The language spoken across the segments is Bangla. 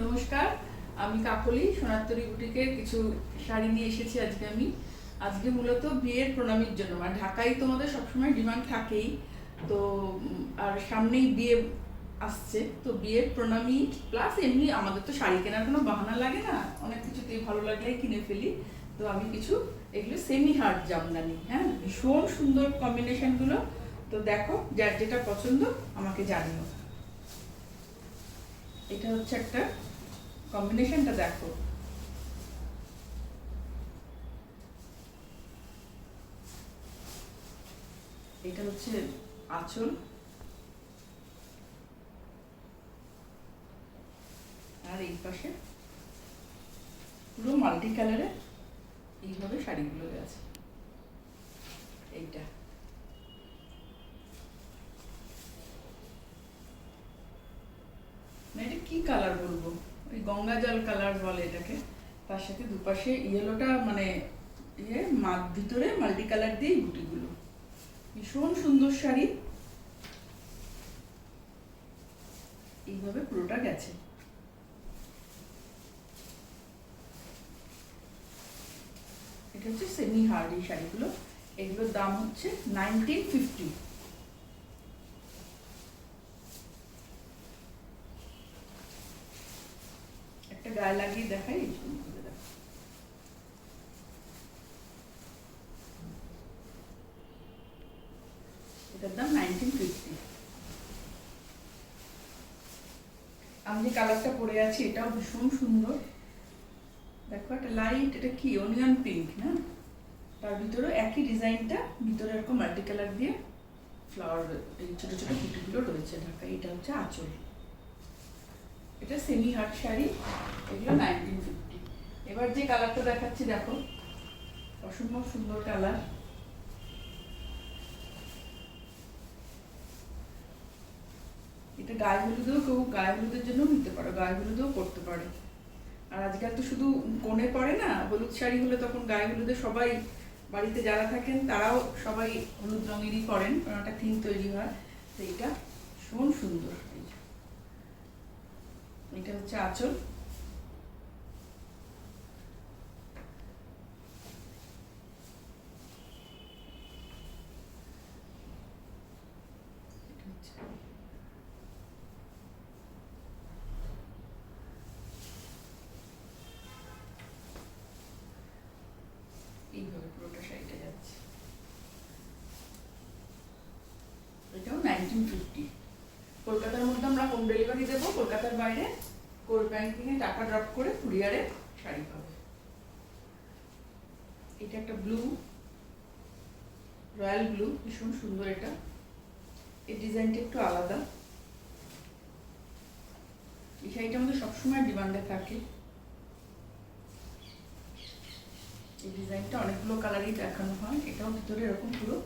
নমস্কার, আমি কাকলি সোনারতরী বুটিকের কিছু শাড়ি নিয়ে এসেছি আজকে মূলত বিয়ের প্রণামীর জন্য। আর ঢাকায় তোমাদের সবসময় ডিমান্ড থাকেই তো, আর সামনেই বিয়ে আসছে তো বিয়ের প্রণামী প্লাস এমনি আমাদের তো শাড়ি কেনার কোনো বাহানা লাগে না, অনেক কিছুতেই ভালো লাগলেই কিনে ফেলি। তো আমি কিছু এগুলো সেমি হার্ড জামদানি, হ্যাঁ ভীষণ সুন্দর কম্বিনেশনগুলো। তো দেখো, যার যেটা পছন্দ আমাকে জানিও। এটা হচ্ছে একটা কম্বিনেশনটা, দেখো এটা হচ্ছে আঁচল, আর এই পাশে পুরো মাল্টি কালারে এইভাবে শাড়িগুলো আছে। এইটা মানে এটা কি কালার বলবো, ওই গঙ্গা জল কালার বলে এটাকে। তার সাথে দুপাশে ইয়েলোটা মানে ভিতরে মাল্টি কালার দিয়ে বুটিগুলো, ভীষণ সুন্দর শাড়ি। এইভাবে পুরোটা গেছে। এটা হচ্ছে সেমি হার্ড এই শাড়িগুলো। এগুলোর দাম হচ্ছে 1950। একটা গায়ে লাগিয়ে দেখাই, এই সুন্দর দেখো। এটার দাম 1950। আমি যে কালারটা পরে আছি এটাও ভীষণ সুন্দর। দেখো একটা লাইট, এটা কি অনিয়ন পিঙ্ক না, তার ভিতরে একই ডিজাইনটা, ভিতরে এরকম মাল্টি কালার দিয়ে ফ্লাওয়ার, এই ছোট ছোট কুটিগুলো রয়েছে ঢাকা। এটা হচ্ছে আঁচল। এটা সেমি হার্ড শাড়ি, এগুলো 1950। এবার যে কালারটা দেখাচ্ছি দেখো, অসম্ভব সুন্দর কালার। এটা গায়ে হলুদেও, কেউ গায়ে হলুদের জন্য নিতে পারো, গায়ে হলুদেও করতে পারে। আর আজকাল তো শুধু কোণে পড়ে না, হলুদ শাড়ি হলে তখন গায়ে হলুদে সবাই বাড়িতে যারা থাকেন তারাও সবাই হলুদ রঙেরই করেন, কারণ একটা থিম তৈরি হয়। তো এটা ভীষণ সুন্দর। এটা হচ্ছে আঁচল। এইভাবে পুরোটা শাড়িটা যাচ্ছে। এটাও 1950। কলকাতার মধ্যে আমরা হোম ডেলিভারি দেবো, কলকাতার বাইরে কোর ব্যাংকিংয়ে টাকা ড্রপ করে কুরিয়ারে শাড়ি পাবে। এটা একটা ব্লু, রয়্যাল ব্লু, ভীষণ সুন্দর। এটা এই ডিজাইনটা একটু আলাদা। এই শাড়িটা আমাদের সবসময় ডিমান্ডে থাকে। এই ডিজাইনটা অনেকগুলো কালারই দেখানো হয়। এটাও ভিতরে এরকম পুরো,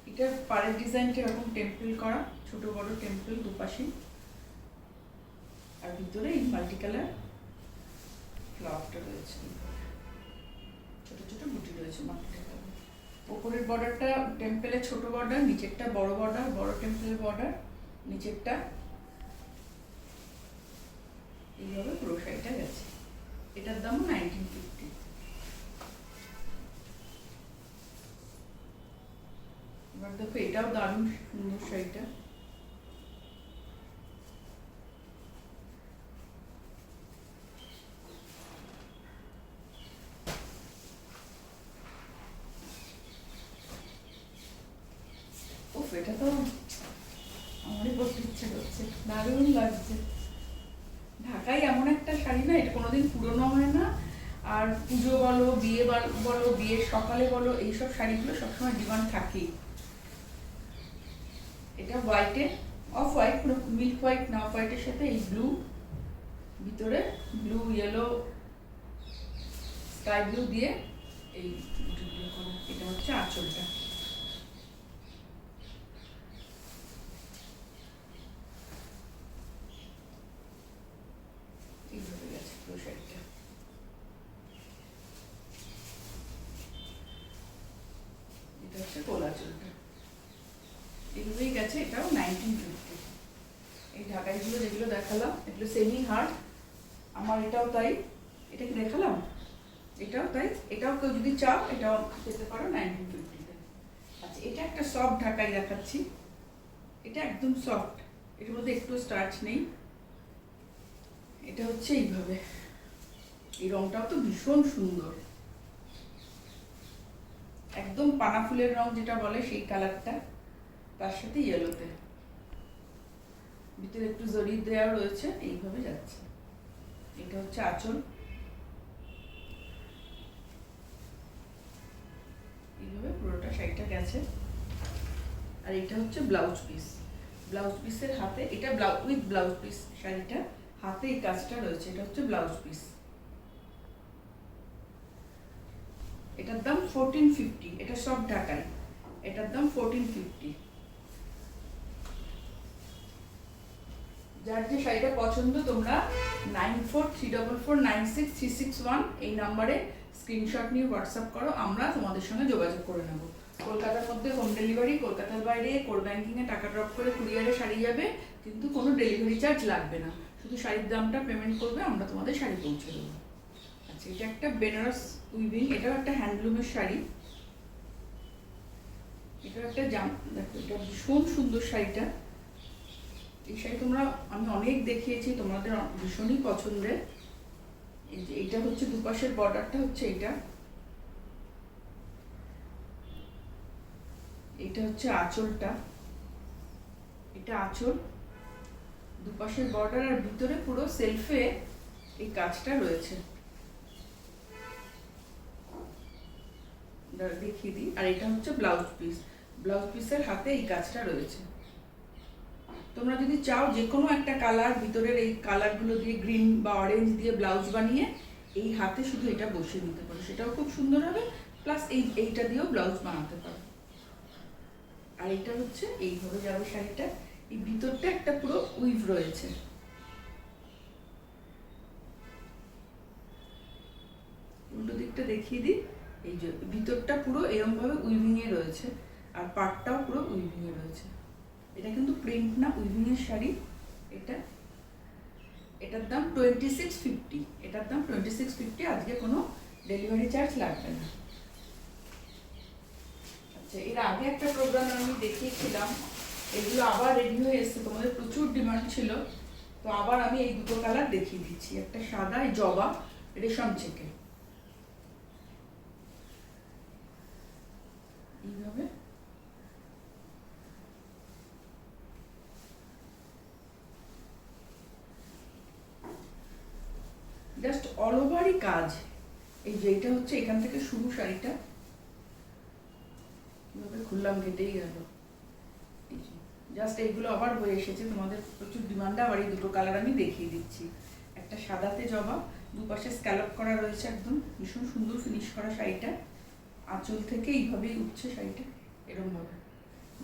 এটার পাড়ের ডিজাইনটা এরকম টেম্পল করা, ছোট বড় টেম্পল দুপাশে, আর ভিতরে এই মাল্টি কালার ফ্লাওয়ারটা রয়েছে, ছোট ছোট বুটি রয়েছে মাল্টি কালার। উপরের বর্ডারটা টেম্পলের ছোট বর্ডার, নিচেরটা বড় বর্ডার, বড় টেম্পলের বর্ডার, নিচেরটা এইভাবে পুরো শাড়িটা গেছে। এটার দাম 1950। এবার দেখো, এটাও দারুণ সুন্দর শাড়িটা। উফ, এটা তো আমারই পড়তে ইচ্ছে করছে, দারুণ লাগছে। ঢাকায় এমন একটা শাড়ি না, এটা কোনোদিন পুরনো হয় না। আর পুজো বলো, বিয়ে বলো, বিয়ের সকালে বলো, এইসব শাড়িগুলো সবসময় ডিমান্ড থাকেই। এটা হোয়াইটে, অফ হোয়াইট, পুরো মিল্ক হোয়াইট না, অফ হোয়াইটের সাথে এই ব্লু, ভিতরে ব্লু ইয়েলো স্কাই ব্লু দিয়ে এই বুটিগুলো করা। এটা হচ্ছে আঁচলটা। এইভাবে গেছে পুরো শাড়িটা। এটা হচ্ছে কোলা চুলটা, এইভাবেই গেছে। এটাও 1950। এই ঢাকাইগুলো যেগুলো দেখা দেখালাম, এগুলো সেমি হার্ড। আমার এটাও তাই, এটা কি দেখালাম, এটাও তাই। এটাও কেউ যদি চাও এটাও পেতে পারো 1950-তে। আচ্ছা, এটা একটা সফট ঢাকাই দেখাচ্ছি। এটা একদম সফট, এর মধ্যে একটু স্টার্চ নেই। এটা হচ্ছে এইভাবে, এই রংটাও তো ভীষণ সুন্দর, একদম পানা ফুলের রং যেটা বলে সেই কালারটা, তার সাথে ইয়েলোতে ভিতরে একটু জরি দেওয়া রয়েছে, এইভাবে যাচ্ছে। এটা হচ্ছে আঁচল, এইভাবে পুরোটা শাড়িটা গেছে। আর এটা হচ্ছে ব্লাউজ পিস, ব্লাউজ পিসের হাতে, এটা উইথ ব্লাউজ পিস শাড়িটা, হাতে এই কাজটা রয়েছে। এটা হচ্ছে ব্লাউজ পিস, এটার দাম 1450। এটা সব ঢাকাই, এটার দাম 1450। যার যে শাড়িটা পছন্দ তোমরা 9434496361 এই নাম্বারে স্ক্রিনশট নিয়ে হোয়াটসঅ্যাপ করো, আমরা তোমাদের সঙ্গে যোগাযোগ করে নেব। কলকাতার মধ্যে হোম ডেলিভারি, কলকাতার বাইরে কোর ব্যাংকিংয়ে টাকা ড্রপ করে কুরিয়ারে শাড়ি যাবে, কিন্তু কোনো ডেলিভারি চার্জ লাগবে না, শুধু শাড়ির দামটা পেমেন্ট করবে, আমরা তোমাদের শাড়ি পৌঁছে দেবো। আচ্ছা, এটা একটা বেনারস উইভিং, এটাও একটা হ্যান্ডলুমের শাড়ি। এটা একটা দেখো, এটা ভীষণ সুন্দর শাড়িটা। এই শাড়ি তোমরা, আমি অনেক দেখিয়েছি, তোমাদের ভীষণই পছন্দের। এই যে এইটা হচ্ছে দুপাশের বর্ডারটা হচ্ছে এইটা, এটা হচ্ছে আঁচলটা, এটা আঁচল, দুপাশের বর্ডার, আর ভিতরে পুরো সেলফে এই কাজটা রয়েছে, দেখিয়ে দিই। আর এটা হচ্ছে ব্লাউজ পিস, ব্লাউজ পিসের হাতে এই কাজটা রয়েছে। তোমরা যদি চাও যে কোনো একটা কালার, ভিতরের এই কালারগুলো দিয়ে গ্রিন বা অরেঞ্জ দিয়ে ব্লাউজ বানিয়ে এই হাতে শুধু এটা বসিয়ে দিতে পারো, সেটাও খুব সুন্দর হবে। প্লাস এইটা দিয়েও ব্লাউজ বানাতে পারো। আর এটা হচ্ছে এইভাবে যাবে শাড়িটা, এই ভিতরটা একটা পুরো উইভ রয়েছে। উল্টো দিকটা দেখিয়ে দিই, এই যে ভিতরটা পুরো এরকম ভাবে উইভিং এ রয়েছে, আর পাটটাও পুরো উইভিং এ রয়েছে। এটা কিন্তু প্রিন্ট না, উইভিং এর শাড়ি। এটার দাম 2650, এটার দাম 2650, আজকে কোনো ডেলিভারি চার্জ লাগবে না। আচ্ছা, এর আগে একটা প্রোগ্রামে আমি দেখিয়েছিলাম, এগুলো আবার রেডি হয়ে এসছে, তোমাদের প্রচুর ডিমান্ড ছিল, তো আবার আমি এই দুটো কালার দেখিয়ে দিচ্ছি। একটা সাদা জবা রেশম চেকে, এইভাবে জাস্ট অল ওভারই কাজ। এই যে এটা হচ্ছে এখান থেকে শুরু, শাড়িটা কিভাবে খুললাম কেটেই গেল। জাস্ট এইগুলো আবার হয়ে এসেছে, তোমাদের প্রচুর ডিমান্ড। আবার এই দুটো কালার আমি দেখিয়ে দিচ্ছি। একটা সাদাতে জবা, দুপাশে স্ক্যালপ করা রয়েছে, একদম ভীষণ সুন্দর ফিনিশ করা শাড়িটা। আঁচল থেকে এইভাবেই উঠছে শাড়িটা, এরকম ভাবে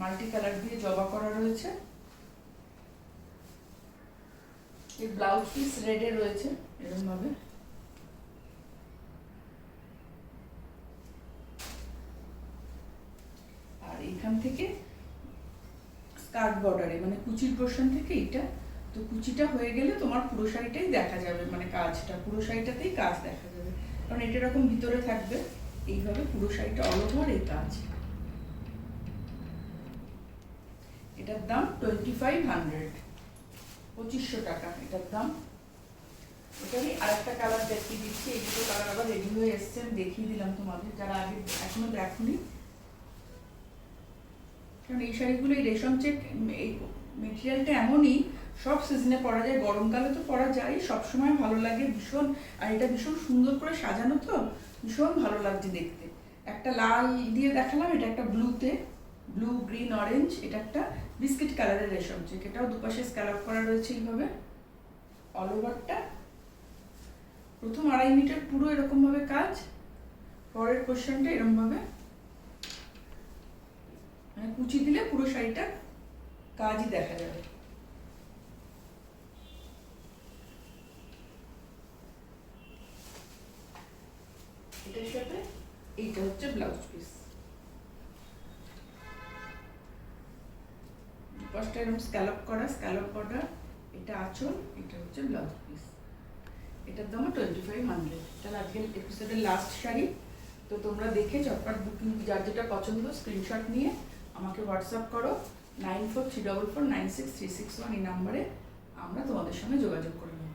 মাল্টি কালার দিয়ে জবা করা রয়েছে। এই ব্লাউজ পিস রেডে রয়েছে এরকম ভাবে। আর এখান থেকে স্কার্ট বর্ডারে, মানে কুচির পোর্শন থেকে এইটা, তো কুচিটা হয়ে গেলে তোমার পুরো শাড়িটাই দেখা যাবে, মানে কাজটা পুরো শাড়িটাতেই কাজ দেখা যাবে, কারণ এটা এরকম ভিতরে থাকবে। এইভাবে পুরো শাড়িটা অল ওভার এই কাজ। এটার দাম 2500, 2500 টাকা এটার দাম। এটারই আরেকটা কালার দেখিয়ে দিচ্ছি। এই দুটো কালার আবার রেডি হয়ে এসছে, আমি দেখিয়ে দিলাম তোমাদের যারা আগে এখনো দেখোনি। কারণ এই শাড়িগুলো, এই রেশম চেক, এই মেটেরিয়ালটা এমনই, সব সিজনে পরা যায়, গরমকালে তো পরা যায়, সবসময় ভালো লাগে ভীষণ। আর এটা ভীষণ সুন্দর করে সাজানো, তো ভীষণ ভালো লাগছে দেখতে। একটা লাল দিয়ে দেখালাম, এটা একটা ব্লুতে, ব্লু গ্রিন অরেঞ্জ। এটা একটা বিস্কিট কালারের রেশম চেক, এটাও দুপাশে স্ক্যালপ করা রয়েছে এইভাবে। অল ওভারটা প্রথম 2.5 মিটার পুরো এরকম ভাবে কাজ, পরের পোর্শনটা এরকম ভাবে, মানে কুচি দিলে পুরো শাড়িটা কাজই দেখা যাবে। এটার সাথে এইটা হচ্ছে ব্লাউজ পিস, দুপাশটা এরকম স্ক্যালপ করা, স্ক্যালপ বর্ডার, এটা আঁচল, এটা হচ্ছে ব্লাউজ পিস। এটার দাম 2500। তাহলে আজকের এপিসোডের লাস্ট শাড়ি। তো তোমরা দেখে চটপট বুকিং, যার যেটা পছন্দ স্ক্রিনশট নিয়ে আমাকে হোয়াটসঅ্যাপ করো 9434496361 এই নাম্বারে, আমরা তোমাদের সঙ্গে যোগাযোগ করে নেব।